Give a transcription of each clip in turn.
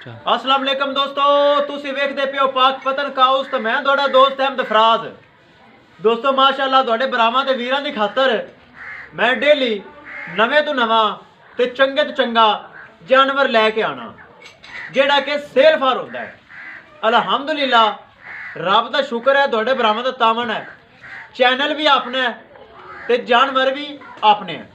अस्सलाम वालेकुम दोस्तों, तुसी वेखदे पियो पाक पतन काउस ते मैं तुहाडा दोस्त अहमद फराज। दोस्तों माशाअल्लाह तुहाडे भरावां ते वीरां दी खातर मैं डेली नवे तो नवा ते चंगे तो चंगा जानवर लैके आना जेड़ा कि सेल फार होंदा है। अल्हम्दुलिल्लाह रब दा शुक्र है, तुहाडे भरावां दा तावन है, चैनल भी अपना है ते जानवर भी अपने हैं।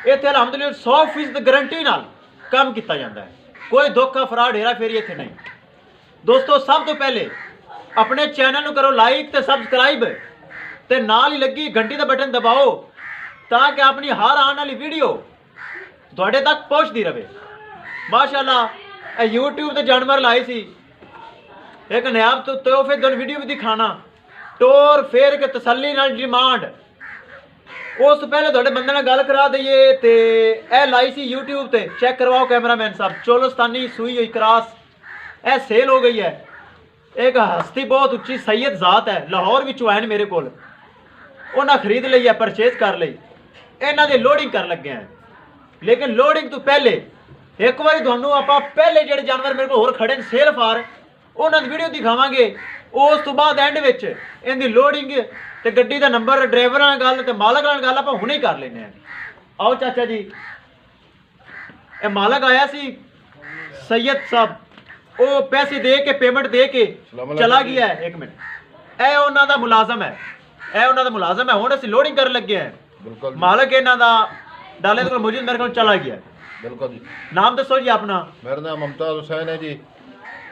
इत्थे अल्हम्दुलिल्लाह 100% गारंटी नाल काम किया जाता है, कोई धोखा फ्रॉड हेरा फेरी इत्थे नहीं। दोस्तों सब तो पहले अपने चैनल को करो लाइक ते सबसक्राइब ते नाल ही लगी घंटी का बटन दबाओ ताकि अपनी हर आने वाली वीडियो तुहाडे तक पहुँचती रहे। माशाअल्लाह यूट्यूब ते जानवर लाई सी एक नायाब तो तोहफे दोन वीडियो भी दिखाना टोर फेर के तसल्ली नाल डिमांड। उस पहले थोड़े बंदे ने गल करा दईए ते ए लाई सी यूट्यूब ते चेक करवाओ कैमरामैन साहब। चोलस्तानी सुई हुई क्रॉस ए सेल हो गई है। एक हस्ती बहुत उच्ची सैयद जात है, लाहौर विचों आए मेरे को, उन्हें खरीद ली है, परचेज कर ली, इन्हों की लोडिंग कर लगे हैं। लेकिन लोडिंग तो पहले एक बार थानू आप पहले जो जानवर मेरे को होर खड़े ने सेल फार उन्होंने वीडियो दिखावांगे। उस तो बाद एंड विच इनकी लोडिंग ते गड्डी का नंबर ड्राइवर नाल गल ते मालक नाल गल आपां हुणे कर लेने हैं। आओ चाचा जी, ये मालक आया सी सैयद साहब, वो पैसे दे के पेमेंट दे के चला गया है। एक मिनट, ए उन्हां दा मुलाजम है, ए उन्हां दा मुलाजम है। हुण असीं लोडिंग कर लगे हैं, मालक इन्हां दा डाले तो मुझे मेरे को चला गया। बिल्कुल जी। नाम दसो जी अपना। मेरा नाम मुमताज हुसैन है जी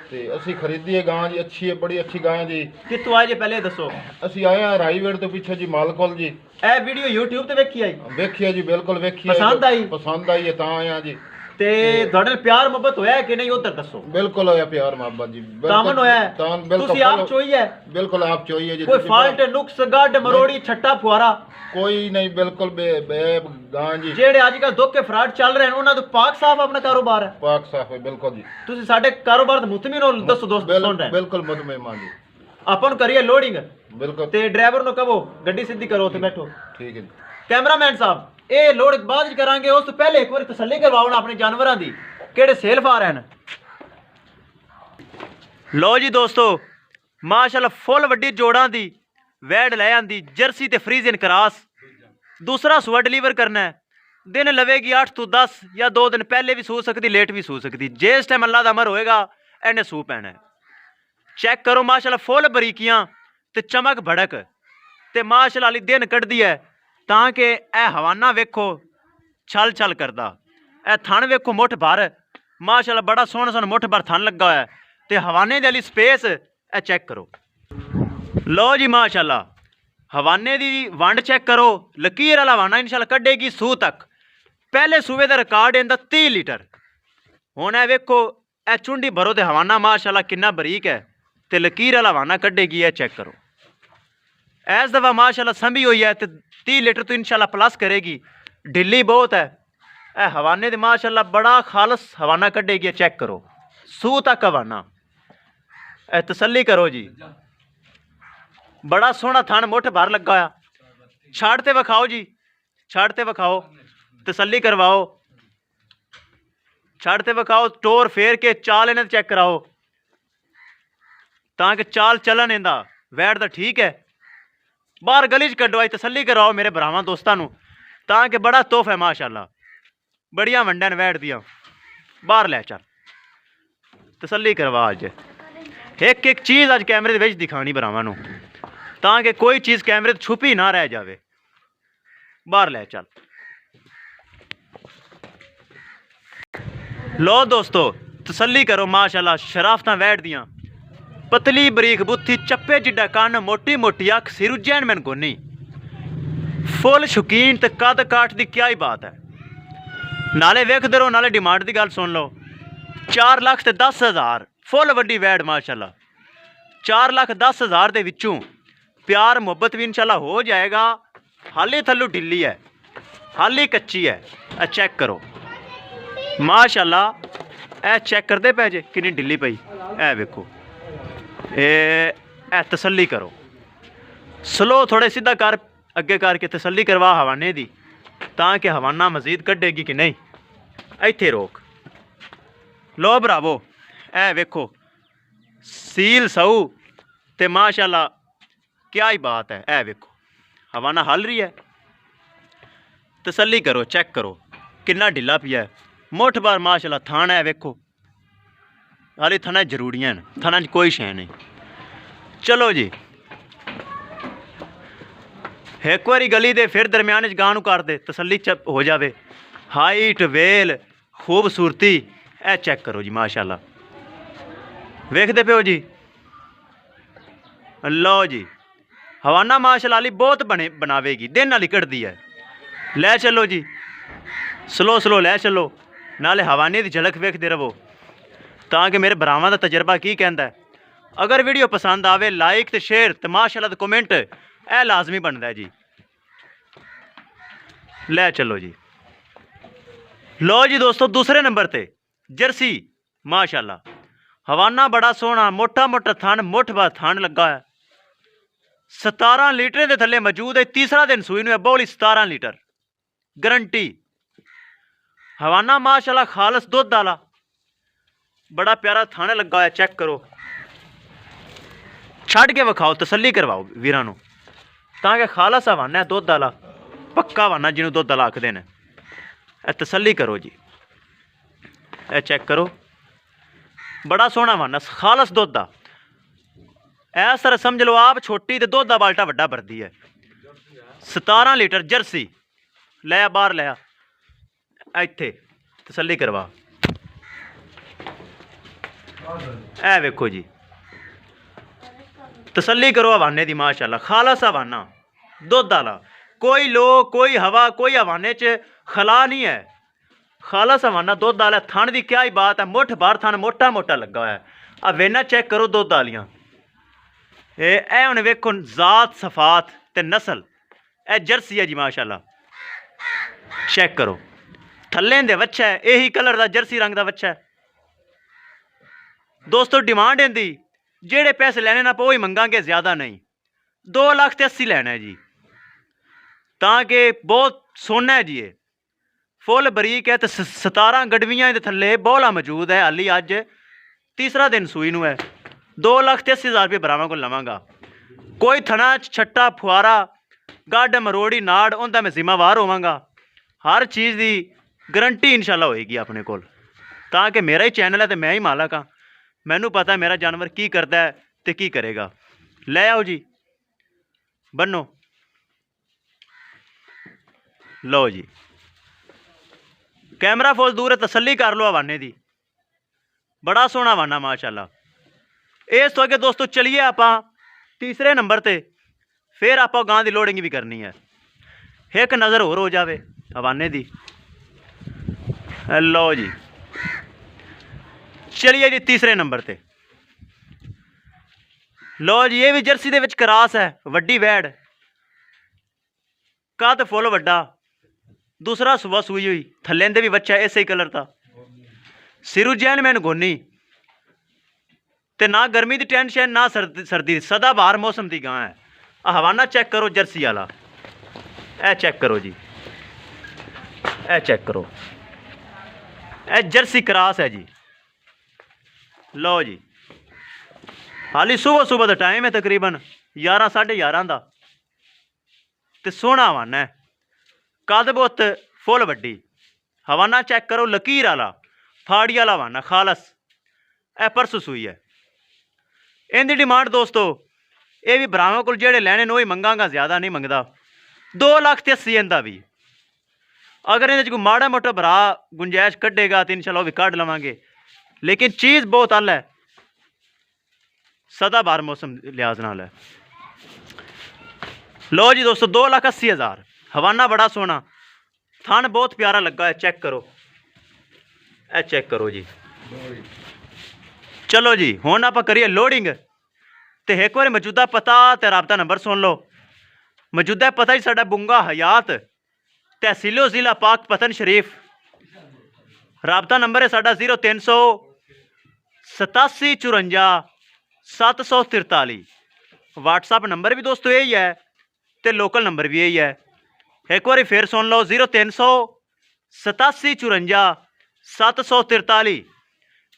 ते असी खरीदी है गां जी, अच्छी है, बड़ी अच्छी गां जी। कित्थों आए जी पहले दसो। असी आए हैं राईवेड तो पीछे जी मालकोल जी। ए वीडियो यूट्यूब ते वेखी आई? वेखी है जी, बिल्कुल वेखी है। पसंद आई? पसंद आई है तां आए हैं जी। ते थोड़े प्यार मोहब्बत होया है कि नहीं उधर दसो। बिल्कुल होया प्यार मोहब्बत जी, तामन होया है। तामन बिल्कुल तुसी आप चोई है, बिल्कुल आप चोई है जी। कोई फाल्ट नुक्स गड मरोड़ी छट्टा फुआरा कोई नहीं, बिल्कुल बे गां जी। जेड़े आजकल धोखे फ्रॉड चल रहे हैं उन्हां तो पाक साफ अपना कारोबार है, पाक साफ है। बिल्कुल जी। तुसी साडे कारोबार ते मुतमिन हो? दसो दोस्त सुन रहे हैं। बिल्कुल मुतमिन मान जी। अपन करिए लोडिंग बिल्कुल ते ड्राइवर नु कहो गड्डी सीधी करो ते बैठो। ठीक है। कैमरामैन साहब ये लोड बाद करांगे, उस तो पहले एक बार तसल्ली करवाओ ना अपने जानवरां दी केड़े सेल फार हैं। लो जी दोस्तों माशाअल्लाह फुल वड्डी जोड़ां दी वैड लै आंदी जर्सी ते फ्रीजियन क्रॉस। दूसरा सूआ डिलीवर करना है, दिन लवेगी 8 तो 10 या 2 दिन पहले भी सू सकती, लेट भी सू सकती। जिस टाइम अल्लाह दा अमर होएगा इन्हें सू पैना है। चेक करो माशाअल्लाह फुल बरीकियां ते चमक भड़क ते माशाअल्लाह अली दिन कढ़दी है ताकि ए हवाना वेखो छल छल करदा। ए थन वेखो मुठ भर, माशाअल्लाह बड़ा सोहना सोहना मुठ भर थन लगा है ते हवाने दी अली स्पेस ए चेक करो। लो जी माशाअल्लाह हवाने दी वंड चेक करो, लकीर वाला हवाना इंशाल्लाह कढ़ेगी सू तक। पहले सूबे का रिकॉर्ड इंदा 30 लीटर। हुण ए वेखो ए चुंडी भरो ते हवाना माशाअल्लाह कितना बरीक है ते लकीर वाला हवाना कढ़ेगी, है चेक करो। इस दफा माशाअल्लाह संभी हुई है तो 30 लीटर तो इंशाल्लाह प्लस करेगी। ढिली बहुत है ए हवाने दे माशाअल्लाह बड़ा खालस हवाना कढ़ेगी, चेक करो सू तक हवाना। ए तसल्ली करो जी, बड़ा सोहना थान मुठ भर लगा होया। छाड़ते विखाओ जी, छाड़ते विखाओ, तसल्ली करवाओ, छाड़ते विखाओ, टोर फेर के चाल इन्हें चेक कराओ ताकि चाल चलन इंदा वैट तो ठीक है। बाहर गली च कड्डो, तसल्ली कराओ मेरे भरावां दोस्तां नू ताकि बड़ा तोहफा है माशाअल्लाह, बड़ियां वंडन वैट दियां। बाहर लै चल, तसल्ली करवा। अज एक एक चीज़ अज कैमरे दे विच दिखानी भरावां नू ताकि कोई चीज़ कैमरे तो छुपी ना रह जाए। बाहर लै चल। लो दोस्तों तसल्ली करो माशाअल्लाह शराफतां वैट दियां, पतली बरीक बुत्थी, चप्पे जिड्डा कन्न, मोटी मोटी अख, सिर उज्जैन मैन गोनी, फुल शौकीन ते कद काठ दी क्या ही बात है। नाले वेखदे रहो नाले डिमांड दी गल सुन लो। 4,10,000 फुल वड्डी वैड माशाअल्लाह। 4,10,000 दे विचों प्यार मोहब्बत भी इंशाल्लाह हो जाएगा। हाली थल्लू ढिली है, हाली कच्ची है। चेक करो माशाअल्लाह, ए चेक करते पै जे कितनी ढिली पई। ए वेखो ए तसल्ली करो, स्लो थोड़े सीधा कर, अगे करके तसल्ली करवा हवाने दी ताकि हवाना मजीद कढ़ेगी कि नहीं। इत्थे रोक, लो भरावो ए वेखो सील सऊ ते माशाल्लाह क्या ही बात है। ए वेखो हवाना हल रही है, तसल्ली करो, चेक करो कितना ढिला पिया है। मुठ बार माशाल्लाह थाना है वेखो, हाली थाना जरूरियां न, थाना कोई शै नहीं। चलो जी एक बारी गली दे फिर दरम्यान गां नूं कर दे, तसल्ली हो जावे। हाइट वेल खूबसूरती ए चेक करो जी माशाल्लाह, वेखदे पियो जी। लो जी हवाना माशाल्लाह अली बहुत बनावेगी, दिन वाली कटदी है। लै चलो जी स्लो स्लो लै चलो, नाले हवाने की झलक वेखते रहो ताकि मेरे भरावां दा तजर्बा की कहंदा है। अगर वीडियो पसंद आवे लाइक तो शेयर तो माशाल्लाह तो कमेंट ए लाजमी बनता है जी। लै चलो जी। लो जी दोस्तों दूसरे नंबर ते जर्सी माशाल्लाह हवाना बड़ा सोहना, मोटा मोटा थन, मुठ भर थन लगा है। 17 लीटर के थले मौजूद है। तीसरा दिन सूई नूं है, बोली 17 लीटर गारंटी। हवाना माशाल्लाह खालस दुध वाला बड़ा प्यारा थाने लगा है, चेक करो। छड़ के विखाओ, तसल्ली करवाओ वीरां नूं, ताकि खालस हवाना है दुध वाला, पक्का हवाना जिन्हों दुध वाला आखदे ने। तसल्ली करो जी, ए चेक करो बड़ा सोहना हवाना खालस दुध दा। ऐ सर समझ लो आप छोटी तो दुध दा बाल्टा वड्डा भरदी है। 17 लीटर जर्सी लिया बाहर लिया, इत्थे तसल्ली करवा। ए वेखो जी तसल्ली करो हवाने दी माशाल्लाह खालस हवाना दुध वाला, कोई लो कोई हवा कोई हवाने च खला नहीं है। खालस हवाना दुध वाला, थन की क्या ही बात है, मुठ बार थन मोटा मोटा लगा है। आ वेना चेक करो दुध वालियां, ए हुण वेखो जात सफात ते नस्ल, ए जर्सी है जी माशाल्लाह। चेक करो थल्ले दे बच्चा है, यही कलर का जर्सी रंग का बच्चा है। दोस्तों डिमांड इनकी जेड़े पैसे लेने ना वो ही मंगांगे, ज्यादा नहीं। 2,80,000 लेना है जी, ताकि बहुत सोना है जी। ये फुल बरीक है तो 17 गडवियां दे थल्ले बोला मौजूद है। हाली अज तीसरा दिन सूई नूं है। 2,80,000 रुपये भरावां को लवांगा। कोई थना छट्टा फुआरा गढ़ मरोड़ी नाड़ उनका मैं जिम्मेवार होवांगा। हर चीज़ की गारंटी इंशाल्लाह होएगी अपने कोल, ताकि मेरा ही चैनल है तो मैं ही मालक हाँ, मैनू पता है मेरा जानवर की करता है तो की करेगा। ले आओ जी बनो। लो जी कैमरा फुल दूर है, तसल्ली कर लो हवाने दी, बड़ा सोहना हवाना माशाल्लाह। इस तो अगे दोस्तों चलिए आप तीसरे नंबर ते, फिर आप गां की लोडिंग भी करनी है। एक नज़र होर हो जाए हवाने दी। लो जी चलिए जी तीसरे नंबर ते। लो जी ये भी जर्सी दे विच क्रॉस है, वड्डी वैड़, कद फुल वड्डा, दूसरा सुबह सूई हुई, थल्ले दे भी बच्चा इस ही कलर का। सिरू जैन मैन गोनी ते ना गर्मी की टेंशन ना सर्दी, सदाबहार मौसम की गां है। हवाना चेक करो जर्सी वाला, ए चेक करो जी, ए चेक करो, ए जर्सी क्रॉस है जी। लो जी हाली सुबह सुबह का टाइम है, तकरीबन 11 साढ़े 11 का, तो सोहना हवाना है, कद बुत फुल वड्डी। हवाना चेक करो लकीर वाला फाड़ी वाला हवाना खालस, ए परसों सूई है। इनकी डिमांड दोस्तों ये भी भरावां को जेड़े लैने ने वही मंगांगा, ज़्यादा नहीं मंगदा। 2,80,000 इनका भी। अगर इन्हें कोई माड़ा मोटा भरा गुंजाइश कढ़ेगा तो इंशाल्लाह भी कढ़ लवांगे, लेकिन चीज़ बहुत अल है, सदाबहार मौसम लिहाज नाल है। लो जी दोस्तों 2,80,000 हवाना बड़ा सोहना, थन बहुत प्यारा लगा है, चेक करो, ए चेक करो जी। चलो जी हुण आप करिए लोडिंग, तो एक बार मौजूदा पता तो राबता नंबर सुन लो। मौजूदा पता ही साडा बुंगा हयात, तहसीलो जिला पाक पतन शरीफ। राबता नंबर है साडा 0387 54 743। व्हाट्सअप नंबर भी दोस्तों यही है, तो लोकल नंबर भी यही है। एक बार फिर सुन लो 0387 54 743।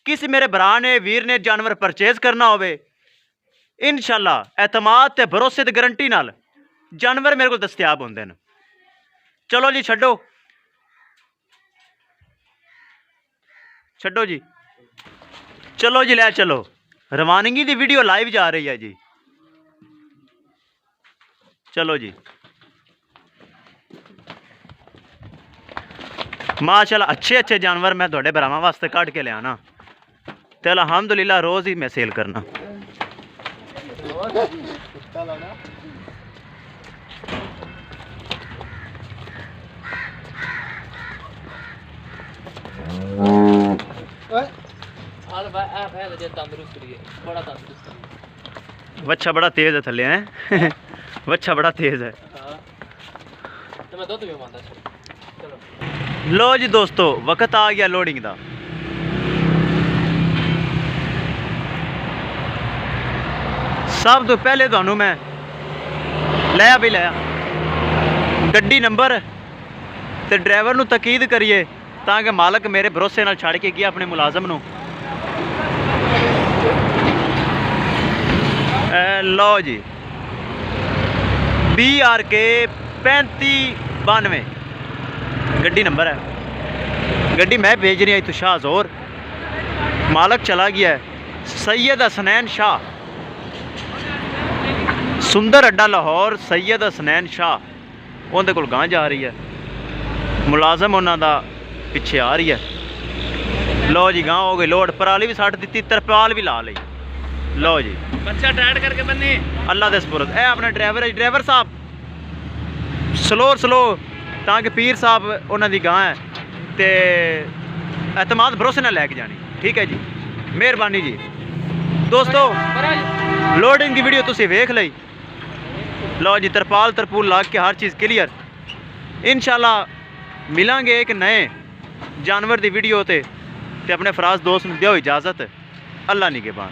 किसी मेरे भरा ने वीर ने जानवर परचेज करना होवे इंशाल्लाह एतमाद ते भरोसे ते गारंटी नाल जानवर मेरे को दस्तयाब होंदे न। चलो जी छड्डो छड्डो जी, चलो जी लै चलो। रवानगी दी वीडियो लाइव जा रही है जी। चलो जी माशाल्लाह अच्छे अच्छे जानवर मैं थोड़े भरावां वास्ते कट के लिया ना, ते अल्हम्दुलिल्लाह रोज ही मैं सेल करना। वच्छा बड़ा तेज है थले हैं वच्छा बड़ा तेज है। लो जी दोस्तों वक्त आ गया लोडिंग का। सब तो पहले थानू मैं लिया भी लिया गड्डी नंबर ते ड्राइवर नू तकीद करिए ताकि मालक मेरे भरोसे नाल छड़ के गया अपने मुलाजम नू। लो जी BRK 3592 गड्डी नंबर है। गड्डी मैं भेज रही तो शाहजोर, मालक चला गया है सैयद हसनैन शाह, सुंदर अड्डा लाहौर। सैयद हसनैन शाह उनके कोल गां जा रही है, मुलाजम उन्हों का पिछे आ रही है। लो जी गां हो गई लोड, पराली भी सट दी, तरपाल भी ला ली। लो जी बच्चा टाइट करके बन्नी अल्लाह दे सुपुर्द। ए अपना ड्राइवर है, ड्राइवर साहब स्लो ताकि पीर साहब उन्हों की गां है तो एतमाद भरोसे ना लैके जानी। ठीक है जी, मेहरबानी जी। दोस्तों लोडिंग की वीडियो तुसी वेख लई। लो जी तरपाल तरपूल ला के हर चीज़ क्लियर। इंशाल्लाह मिलांगे एक नए जानवर की वीडियो ते अपने फराज दोस्त नूं दिओ इजाज़त। अल्लाह निगहबान।